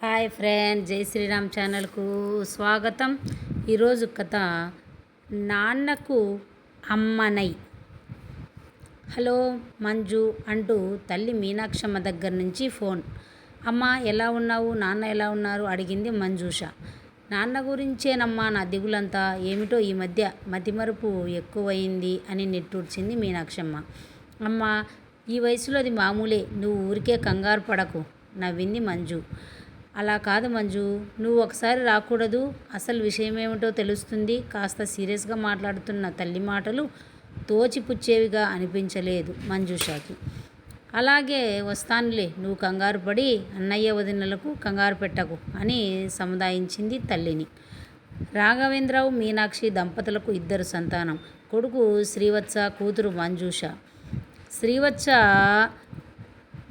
Hi friend, జై శ్రీరామ్ ఛానల్కు స్వాగతం. ఈరోజు కథ నాన్నకు అమ్మనై. హలో మంజు అంటూ తల్లి మీనాక్షమ్మ దగ్గర నుంచి ఫోన్. అమ్మ ఎలా ఉన్నావు, నాన్న ఎలా ఉన్నారు అడిగింది మంజుష. నాన్న గురించేనమ్మా నా దిగులంతా, ఏమిటో ఈ మధ్య మతిమరుపు ఎక్కువయింది అని నిట్టూర్చింది మీనాక్షమ్మ. అమ్మ, ఈ వయసులో అది మామూలే, నువ్వు ఊరికే కంగారు పడకు నవ్వింది మంజు. అలా కాదు మంజు, నువ్వు ఒకసారి రాకూడదు, అసలు విషయమేమిటో తెలుస్తుంది. కాస్త సీరియస్గా మాట్లాడుతున్న తల్లి మాటలు తోచిపుచ్చేవిగా అనిపించలేదు మంజుషకి. అలాగే వస్తానులే, నువ్వు కంగారు పడి అన్నయ్య వదినలకు కంగారు పెట్టకు అని సముదాయించింది తల్లిని. రాఘవేంద్రరావు మీనాక్షి దంపతులకు 2 సంతానం. కొడుకు శ్రీవత్స, కూతురు మంజుష. శ్రీవత్స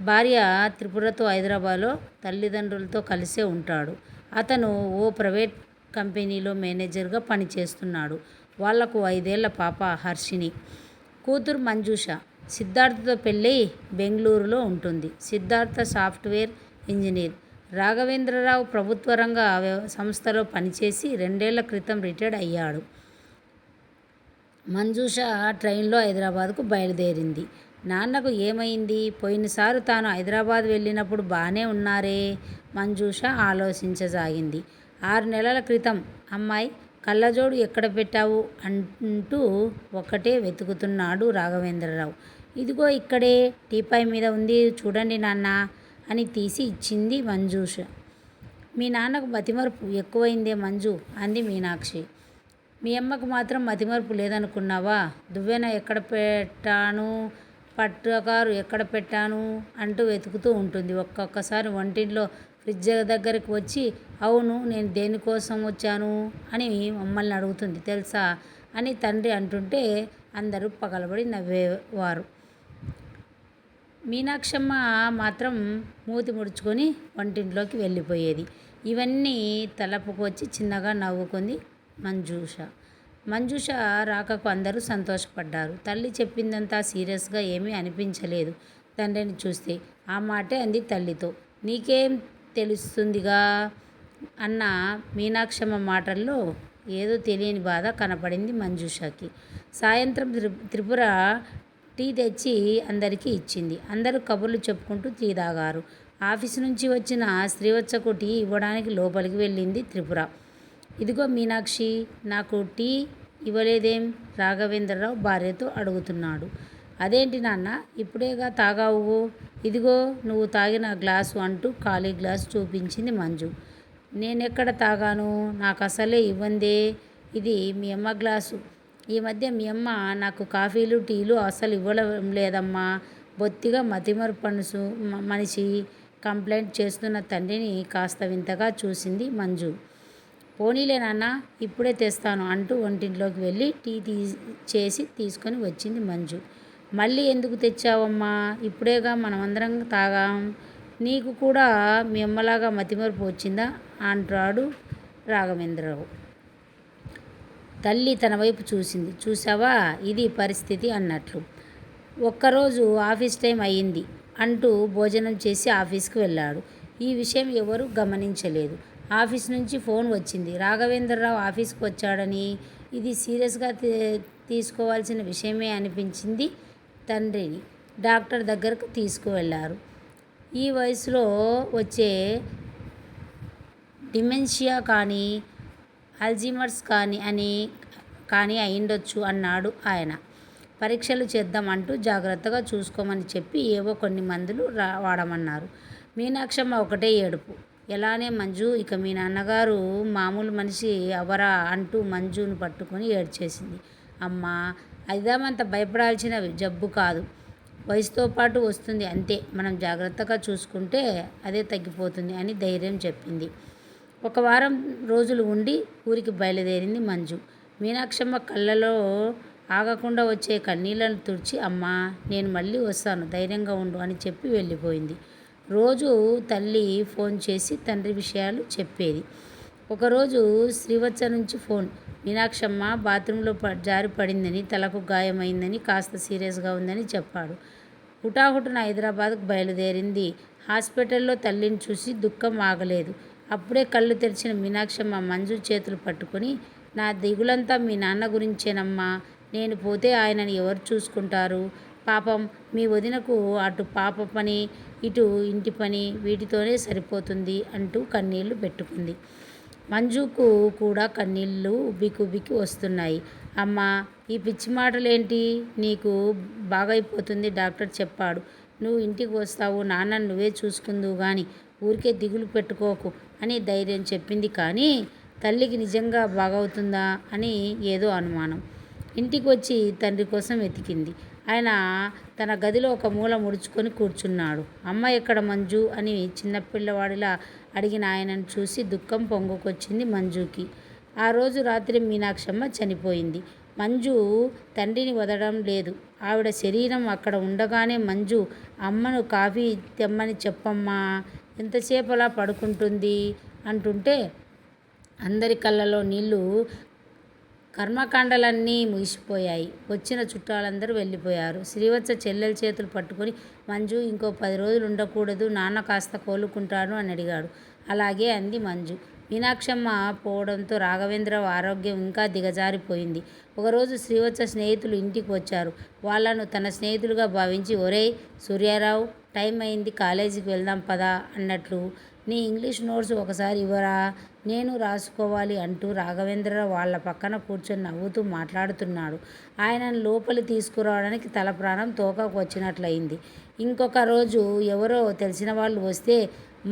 భార్య త్రిపురతో హైదరాబాద్లో తల్లిదండ్రులతో కలిసే ఉంటాడు. అతను ఓ ప్రైవేట్ కంపెనీలో మేనేజర్గా పనిచేస్తున్నాడు. వాళ్లకు 5 ఏళ్ల పాప హర్షిని. కూతురు మంజుష సిద్ధార్థతో పెళ్ళై బెంగళూరులో ఉంటుంది. Siddhartha software engineer. రాఘవేంద్రరావు ప్రభుత్వ రంగ సంస్థలో పనిచేసి 2 ఏళ్ల క్రితం రిటైర్డ్ అయ్యాడు. మంజుష ట్రైన్లో హైదరాబాద్కు బయలుదేరింది. నాన్నకు ఏమైంది? పోయినసారి తాను హైదరాబాద్ వెళ్ళినప్పుడు బాగానే ఉన్నారే? మంజుష ఆలోచించసాగింది. 6 నెలల క్రితం. అమ్మాయి, కళ్ళజోడు ఎక్కడ పెట్టావు అంటూ ఒక్కటే వెతుకుతున్నాడు రాఘవేంద్రరావు. ఇదిగో ఇక్కడే టీపాయ్ మీద ఉంది, చూడండి నాన్న అని తీసి ఇచ్చింది మంజుష. మీ నాన్నకు మతిమరుపు ఎక్కువైందే మంజు అంది మీనాక్షి. మీ అమ్మకు మాత్రం మతిమరుపు లేదనుకున్నావా? దువ్వెన ఎక్కడ పెట్టాను, పట్టకారు ఎక్కడ పెట్టాను అంటూ వెతుకుతూ ఉంటుంది. ఒక్కొక్కసారి వంటింట్లో ఫ్రిడ్జ్ దగ్గరికి వచ్చి, అవును నేను దేనికోసం వచ్చాను అని మమ్మల్ని అడుగుతుంది తెలుసా అని తండ్రి అంటుంటే అందరూ పగలబడి నవ్వేవారు. మీనాక్షమ్మ మాత్రం మూతి ముడుచుకొని వంటింట్లోకి వెళ్ళిపోయేది. ఇవన్నీ తలపుకు వచ్చి చిన్నగా నవ్వుకుంది మంజుష. మంజుష రాకకు అందరూ సంతోషపడ్డారు. తల్లి చెప్పిందంతా సీరియస్గా ఏమీ అనిపించలేదు తండ్రిని చూస్తే. ఆ మాటే అంది తల్లితో. నీకేం తెలుస్తుందిగా అన్న మీనాక్షమ్మ మాటల్లో ఏదో తెలియని బాధ కనపడింది మంజుషకి. సాయంత్రం త్రిపుర టీ తెచ్చి అందరికీ ఇచ్చింది. అందరూ కబుర్లు చెప్పుకుంటూ టీ తాగారు. ఆఫీసు నుంచి వచ్చిన శ్రీవత్సకు టీ ఇవ్వడానికి లోపలికి వెళ్ళింది త్రిపుర. ఇదిగో మీనాక్షి, నాకు టీ ఇవ్వలేదేం? రాఘవేంద్రరావు భార్యతో అడుగుతున్నాడు. అదేంటి నాన్న, ఇప్పుడేగా తాగావు, ఇదిగో నువ్వు తాగిన గ్లాసు అంటూ ఖాళీ గ్లాసు చూపించింది మంజు. నేనెక్కడ తాగాను, నాకు అసలే ఇవ్వందే, ఇది మీ అమ్మ గ్లాసు. ఈ మధ్య మీ అమ్మ నాకు కాఫీలు టీలు అసలు ఇవ్వడం లేదమ్మా. బొత్తిగా మతిమరుపు మనిషి కంప్లైంట్ చేస్తున్న తండ్రిని కాస్త వింతగా చూసింది మంజు. పోనీలే నాన్న, ఇప్పుడే తెస్తాను అంటూ వంటింట్లోకి వెళ్ళి టీ చేసి తీసుకొని వచ్చింది మంజు. మళ్ళీ ఎందుకు తెచ్చావమ్మా? ఇప్పుడేగా మనమందరం తాగాం. నీకు కూడా మీ అమ్మలాగా మతిమరుపు వచ్చిందా అంటాడు రాఘవేంద్రరావు. తల్లి తన వైపు చూసింది. చూసావా, ఇది పరిస్థితి అన్నట్లు. ఒక్కరోజు ఆఫీస్ టైం అయ్యింది అంటూ భోజనం చేసి ఆఫీస్కి వెళ్ళాడు. ఈ విషయం ఎవరూ గమనించలేదు. ఆఫీస్ నుంచి ఫోన్ వచ్చింది. రాఘవేంద్రరావు ఆఫీస్కి వచ్చాడని. ఇది సీరియస్గా తీసుకోవాల్సిన విషయమే అనిపించింది తండ్రిని. డాక్టర్ దగ్గరకు తీసుకువెళ్ళారు. ఈ వయసులో వచ్చే డిమెన్షియా కానీ అల్జీమర్స్ కానీ అయిండొచ్చు అన్నాడు ఆయన. పరీక్షలు చేద్దాం అంటూ జాగ్రత్తగా చూసుకోమని చెప్పి ఏవో కొన్ని మందులు వాడమన్నారు. మీనాక్షమ్మ ఒకటే ఏడుపు. ఎలానే మంజు, ఇక మీ నాన్నగారు మామూలు మనిషి అవరా అంటూ మంజును పట్టుకొని ఏడ్చేసింది. అమ్మా, అదేమంత భయపడాల్సిన జబ్బు కాదు, వయసుతో పాటు వస్తుంది అంతే, మనం జాగ్రత్తగా చూసుకుంటే అదే తగ్గిపోతుంది అని ధైర్యం చెప్పింది. 1 వారం రోజులు ఉండి ఊరికి బయలుదేరింది మంజు. మీనాక్షమ్మ కళ్ళలో ఆగకుండా వచ్చే కన్నీళ్లను తుడిచి, అమ్మా నేను మళ్ళీ వస్తాను, ధైర్యంగా ఉండు అని చెప్పి వెళ్ళిపోయింది. రోజు తల్లి ఫోన్ చేసి తండ్రి విషయాలు చెప్పేది. ఒకరోజు శ్రీవత్స నుంచి ఫోన్. మీనాక్షమ్మ బాత్రూంలో జారి పడిందని, తలకు గాయమైందని, కాస్త సీరియస్గా ఉందని చెప్పాడు. హుటాహుటిన హైదరాబాద్కు బయలుదేరింది హాస్పిటల్లో తల్లిని చూసి దుఃఖం ఆగలేదు. అప్పుడే కళ్ళు తెరిచిన మీనాక్షమ్మ మంజు చేతులు పట్టుకొని, నా దిగులంతా మీ నాన్న గురించేనమ్మా. నేను పోతే ఆయనని ఎవరు చూసుకుంటారు? పాపం మీ వదినకు అటు పాప పని, ఇటు ఇంటి పని, వీటితోనే సరిపోతుంది అంటూ కన్నీళ్లు పెట్టుకుంది. మంజుకు కూడా కన్నీళ్ళు ఉబ్బికి వస్తున్నాయి. అమ్మా, ఈ పిచ్చి మాటలేంటి? నీకు బాగైపోతుంది డాక్టర్ చెప్పాడు. నువ్వు ఇంటికి వస్తావు, నాన్నను నువ్వే చూసుకుందువు గాని ఊరికే దిగులు పెట్టుకోకు అని ధైర్యం చెప్పింది. కానీ తల్లికి నిజంగా బాగవుతుందా అని ఏదో అనుమానం. ఇంటికి వచ్చి తండ్రి కోసం వెతికింది. ఆయన తన గదిలో ఒక మూల ముడుచుకొని కూర్చున్నాడు. అమ్మ ఎక్కడ మంజు అని చిన్నపిల్లవాడిలా అడిగిన ఆయనను చూసి దుఃఖం పొంగుకొచ్చింది మంజుకి. ఆ రోజు రాత్రి మీనాక్షమ్మ చనిపోయింది. మంజు తండ్రిని వదలడం లేదు. ఆవిడ శరీరం అక్కడ ఉండగానే మంజు, అమ్మను కాఫీ తెమ్మని చెప్పమ్మా, ఎంతసేపు అలా పడుకుంటుంది అంటుంటే అందరి కళ్ళలో నీళ్లు. కర్మకాండలన్నీ ముగిసిపోయాయి. వచ్చిన చుట్టాలందరూ వెళ్ళిపోయారు. శ్రీవత్స చెల్లెల చేతులు పట్టుకొని, మంజు ఇంకో 10 రోజులు ఉండకూడదు, నాన్న కాస్త కోలుకుంటాను అని అడిగాడు. అలాగే అంది మంజు. మీనాక్షమ్మ పోవడంతో రాఘవేంద్రరావు ఆరోగ్యం ఇంకా దిగజారిపోయింది. ఒకరోజు శ్రీవత్స స్నేహితులు ఇంటికి వచ్చారు. వాళ్లను తన స్నేహితులుగా భావించి, ఒరేయ్ సూర్యారావు, టైం అయింది, కాలేజీకి వెళ్దాం పదా అన్నట్లు, నీ ఇంగ్లీష్ నోట్స్ ఒకసారి ఇవ్వరా, నేను రాసుకోవాలి అంటూ రాఘవేంద్రరావు వాళ్ళ పక్కన కూర్చొని నవ్వుతూ మాట్లాడుతున్నాడు. ఆయనను లోపలి తీసుకురావడానికి తల ప్రాణం తోకకు వచ్చినట్లయింది. ఇంకొక రోజు ఎవరో తెలిసిన వాళ్ళు వస్తే,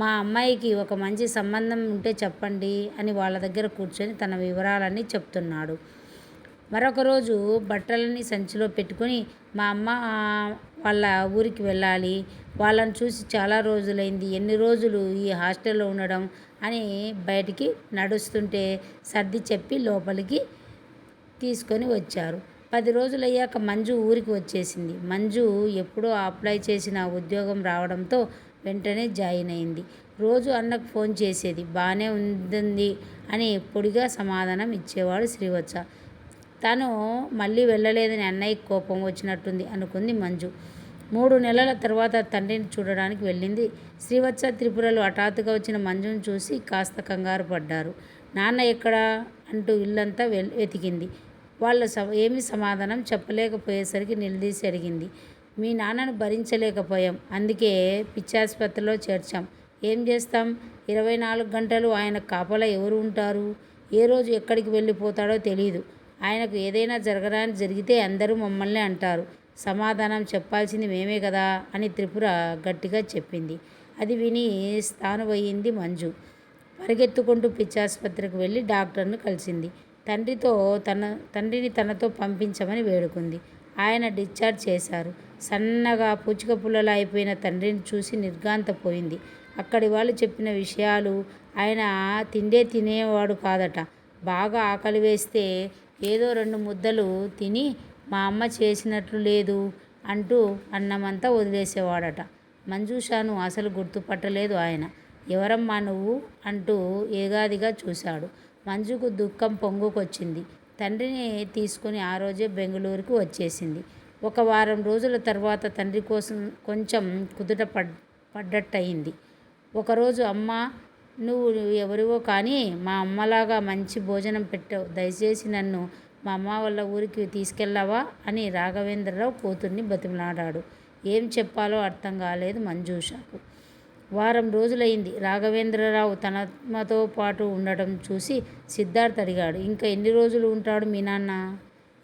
మా అమ్మాయికి ఒక మంచి సంబంధం ఉంటే చెప్పండి అని వాళ్ళ దగ్గర కూర్చొని తన వివరాలన్నీ చెప్తున్నాడు. మరొక రోజు బట్టలన్నీ సంచిలో పెట్టుకొని, మా అమ్మ వాళ్ళ ఊరికి వెళ్ళాలి, వాళ్ళని చూసి చాలా రోజులైంది, ఎన్ని రోజులు ఈ హాస్టల్లో ఉండడం అని బయటికి నడుస్తుంటే సర్ది చెప్పి లోపలికి తీసుకొని వచ్చారు. 10 రోజులయ్యాక మంజు ఊరికి వచ్చేసింది. మంజు ఎప్పుడో అప్లై చేసిన ఉద్యోగం రావడంతో వెంటనే జాయిన్ అయింది. రోజు అన్నకు ఫోన్ చేసేది. బాగానే ఉంది అని పొడిగా సమాధానం ఇచ్చేవాడు శ్రీవత్స. తను మళ్ళీ వెళ్ళలేదని అన్నయ్యకి కోపం వచ్చినట్టుంది అనుకుంది మంజు. 3 నెలల తర్వాత తండ్రిని చూడడానికి వెళ్ళింది శ్రీవత్స. త్రిపురలు హఠాత్తుగా వచ్చిన మంజును చూసి కాస్త కంగారు పడ్డారు. నాన్న ఎక్కడా అంటూ ఇల్లంతా వెతికింది. వాళ్ళు ఏమీ సమాధానం చెప్పలేకపోయేసరికి నిలదీసి అడిగింది. మీ నాన్నను భరించలేకపోయాం, అందుకే పిచ్చాసుపత్రిలో చేర్చాం. ఏం చేస్తాం? 24 గంటలు ఆయన కాపలా ఎవరు ఉంటారు? ఏ రోజు ఎక్కడికి వెళ్ళిపోతాడో తెలీదు. ఆయనకు ఏదైనా జరగడానికి జరిగితే అందరూ మమ్మల్ని అంటారు. సమాధానం చెప్పాల్సింది మేమే కదా అని త్రిపుర గట్టిగా చెప్పింది. అది విని స్థానువయ్యింది మంజు. పరిగెత్తుకుంటూ పిచ్చాసుపత్రికి వెళ్ళి డాక్టర్ను కలిసింది. తండ్రిని తనతో పంపించమని వేడుకుంది. ఆయన డిశ్చార్జ్ చేశారు. సన్నగా పూచిక పుల్లలా అయిపోయిన తండ్రిని చూసి నిర్ఘాంతపోయింది. అక్కడి వాళ్ళు చెప్పిన విషయాలు. ఆయన తిండే తినేవాడు కాదట. బాగా ఆకలి వేస్తే ఏదో 2 ముద్దలు తిని, మా అమ్మ చేసినట్లు లేదు అంటూ అన్నమంతా వదిలేసేవాడట. మంజూషను అసలు గుర్తుపట్టలేదు ఆయన. ఎవరమ్మా నువ్వు అంటూ ఏగాదిగా చూశాడు. మంజుకు దుఃఖం పొంగుకొచ్చింది. తండ్రిని తీసుకుని ఆ రోజే బెంగళూరుకు వచ్చేసింది. ఒక వారం రోజుల తర్వాత తండ్రి కోసం కొంచెం కుదుట పడ్డట్టయింది. ఒకరోజు, అమ్మా, నువ్వు ఎవరివో కానీ మా అమ్మలాగా మంచి భోజనం పెట్టావు, దయచేసి నన్ను మా అమ్మ వాళ్ళ ఊరికి తీసుకెళ్ళావా అని రాఘవేంద్రరావు కూతుర్ని బతిమలాడాడు. ఏం చెప్పాలో అర్థం కాలేదు మంజూషకు. వారం రోజులైంది. రాఘవేంద్రరావు తనతో పాటు ఉండటం చూసి సిద్ధార్థ్ అడిగాడు, ఇంకా ఎన్ని రోజులు ఉంటాడు మీ నాన్న?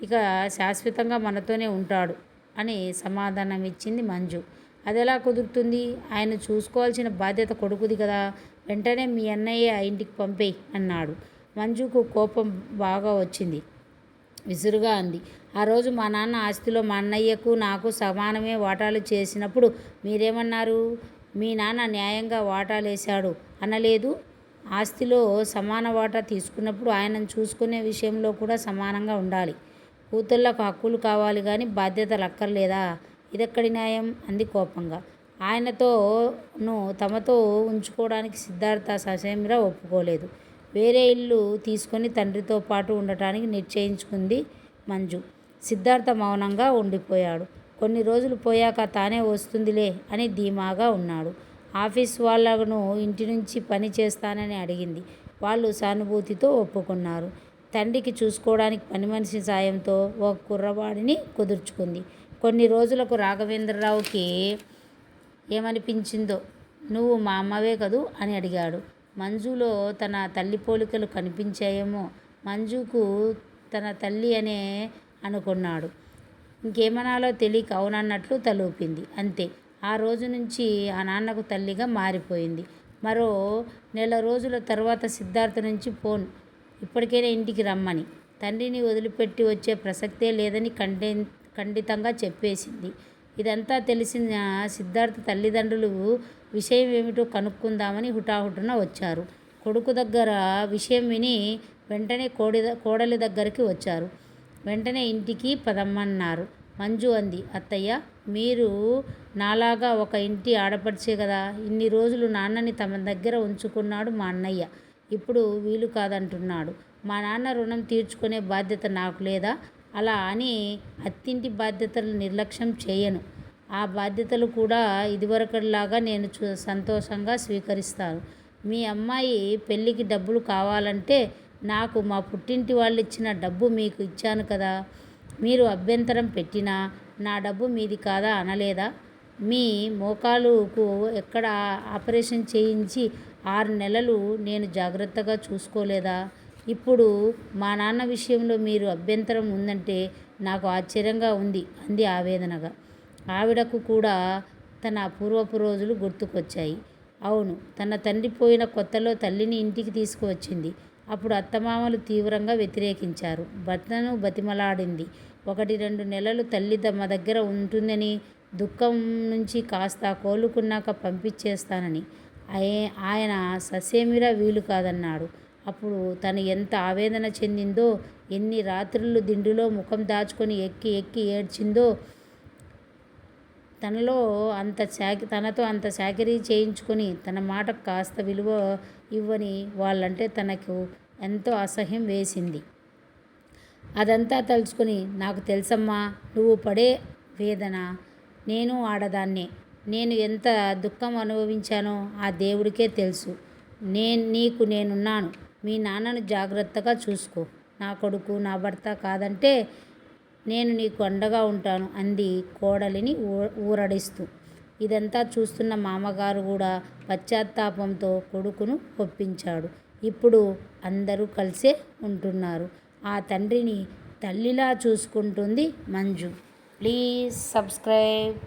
ఇక శాశ్వతంగా మనతోనే ఉంటాడు అని సమాధానం ఇచ్చింది మంజు. అదెలా కుదురుతుంది? ఆయన చూసుకోవాల్సిన బాధ్యత కొడుకుది కదా. వెంటనే మీ అన్నయ్య ఇంటికి పంపేయి అన్నాడు. మంజుకు కోపం బాగా వచ్చింది. విసురుగా అంది, ఆ రోజు మా నాన్న ఆస్తిలో మా అన్నయ్యకు నాకు సమానమే వాటాలు చేసినప్పుడు మీరేమన్నారు? మీ నాన్న న్యాయంగా వాటాలేశాడు అనలేదు? ఆస్తిలో సమాన వాటా తీసుకున్నప్పుడు ఆయనను చూసుకునే విషయంలో కూడా సమానంగా ఉండాలి. కూతుళ్ళకు హక్కులు కావాలి కానీ బాధ్యతలు అక్కర్లేదా? ఇదెక్కడి న్యాయం అంది కోపంగా. ఆయనతోనూ తమతో ఉంచుకోవడానికి సిద్ధార్థ ససేమిరా ఒప్పుకోలేదు. వేరే ఇల్లు తీసుకొని తండ్రితో పాటు ఉండటానికి నిశ్చయించుకుంది మంజు. సిద్ధార్థ మౌనంగా ఉండిపోయాడు. కొన్ని రోజులు పోయాక తానే వస్తుందిలే అని ధీమాగా ఉన్నాడు. ఆఫీస్ వాళ్ళను ఇంటి నుంచి పని చేస్తానని అడిగింది. వాళ్ళు సానుభూతితో ఒప్పుకున్నారు. తండ్రికి చూసుకోవడానికి పని మనిషి సాయంతో ఒక కుర్రవాడిని కుదుర్చుకుంది. కొన్ని రోజులకు రాఘవేంద్రరావుకి ఏమనిపించిందో, నువ్వు మా అమ్మవే కదూ అని అడిగాడు. మంజులో తన తల్లి పోలికలు కనిపించాయేమో. మంజుకు తన తల్లి అనే అనుకున్నాడు. ఇంకేమనాలో తెలియక అవునన్నట్లు తలూపింది. అంతే. ఆ రోజు నుంచి ఆ నాన్నకు తల్లిగా మారిపోయింది. మరో నెల రోజుల తర్వాత సిద్ధార్థ నుంచి ఫోన్, ఇప్పటికైనా ఇంటికి రమ్మని. తండ్రిని వదిలిపెట్టి వచ్చే ప్రసక్తే లేదని ఖండితంగా చెప్పేసింది. ఇదంతా తెలిసిన సిద్ధార్థ తల్లిదండ్రులు విషయం ఏమిటో కనుక్కుందామని హుటాహుటిన వచ్చారు. కొడుకు దగ్గర విషయం విని వెంటనే కోడలి దగ్గరికి వచ్చారు. వెంటనే ఇంటికి పదమ్మన్నారు. మంజు అంది, అత్తయ్య, మీరు నాలాగా ఒక ఇంటి ఆడపడిచే కదా. ఇన్ని రోజులు నాన్నని తమ దగ్గర ఉంచుకున్నాడు మా అన్నయ్య. ఇప్పుడు వీలు కాదంటున్నాడు. మా నాన్న రుణం తీర్చుకునే బాధ్యత నాకు లేదా? అలా అని అత్తింటి బాధ్యతలు నిర్లక్ష్యం చేయను. ఆ బాధ్యతలు కూడా ఇదివరకలాగా నేను సంతోషంగా స్వీకరిస్తాను. మీ అమ్మాయి పెళ్ళికి డబ్బులు కావాలంటే నాకు మా పుట్టింటి వాళ్ళు ఇచ్చిన డబ్బు మీకు ఇచ్చాను కదా. మీరు అభ్యంతరం పెట్టినా నా డబ్బు మీది కాదా అనలేదా? మీ మోకాలుకు ఎక్కడ ఆపరేషన్ చేయించి 6 నెలలు నేను జాగ్రత్తగా చూసుకోలేదా? ఇప్పుడు మా నాన్న విషయంలో మీరు అభ్యంతరం ఉందంటే నాకు ఆశ్చర్యంగా ఉంది అంది ఆవేదనగా. ఆవిడకు కూడా తన పూర్వపు రోజులు గుర్తుకొచ్చాయి. అవును, తన తండ్రి పోయిన కొత్తలో తల్లిని ఇంటికి తీసుకువచ్చింది. అప్పుడు అత్తమామలు తీవ్రంగా వ్యతిరేకించారు. భర్తను బతిమలాడింది. 1-2 నెలలు తల్లి తమ దగ్గర ఉంటుందని, దుఃఖం నుంచి కాస్త కోలుకున్నాక పంపించేస్తానని. ఆయన ససేమిరా వీలు కాదన్నాడు. అప్పుడు తను ఎంత ఆవేదన చెందిందో, ఎన్ని రాత్రులు దిండులో ముఖం దాచుకొని ఎక్కి ఎక్కి ఏడ్చిందో. తనతో అంత చాకిరీ చేయించుకొని తన మాటకు కాస్త విలువ ఇవ్వని వాళ్ళంటే తనకు ఎంతో అసహ్యం వేసింది. అదంతా తలుచుకొని, నాకు తెలుసమ్మా నువ్వు పడే వేదన. నేను ఆడదాన్నే. నేను ఎంత దుఃఖం అనుభవించానో ఆ దేవుడికే తెలుసు. నీకు నేనున్నాను. మీ నాన్నను జాగ్రత్తగా చూసుకో. నా కొడుకు, నా భర్త కాదంటే నేను నీకు అండగా ఉంటాను అంది కోడలిని ఊరడిస్తూ. ఇదంతా చూస్తున్న మామగారు కూడా పశ్చాత్తాపంతో కొడుకును ఒప్పించాడు. ఇప్పుడు అందరూ కలిసే ఉంటున్నారు. ఆ తండ్రిని తల్లిలా చూసుకుంటుంది మంజు. Please subscribe.